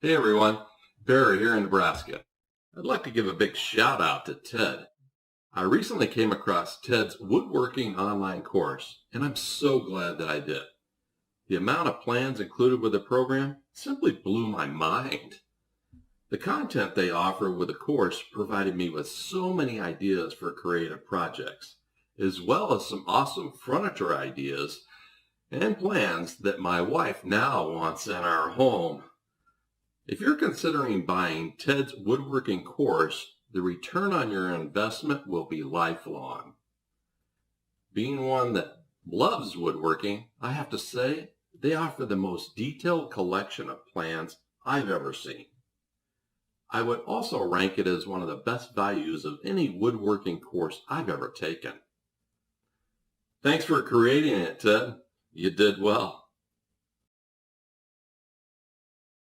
Hey everyone, Barry here in Nebraska. I'd like to give a big shout out to Ted. I recently came across Ted's woodworking online course, and I'm so glad that I did. The amount of plans included with the program simply blew my mind. The content they offer with the course provided me with so many ideas for creative projects, as well as some awesome furniture ideas and plans that my wife now wants in our home. If you're considering buying Ted's woodworking course, the return on your investment will be lifelong. Being one that loves woodworking, I have to say they offer the most detailed collection of plans I've ever seen. I would also rank it as one of the best values of any woodworking course I've ever taken. Thanks for creating it, Ted. You did well.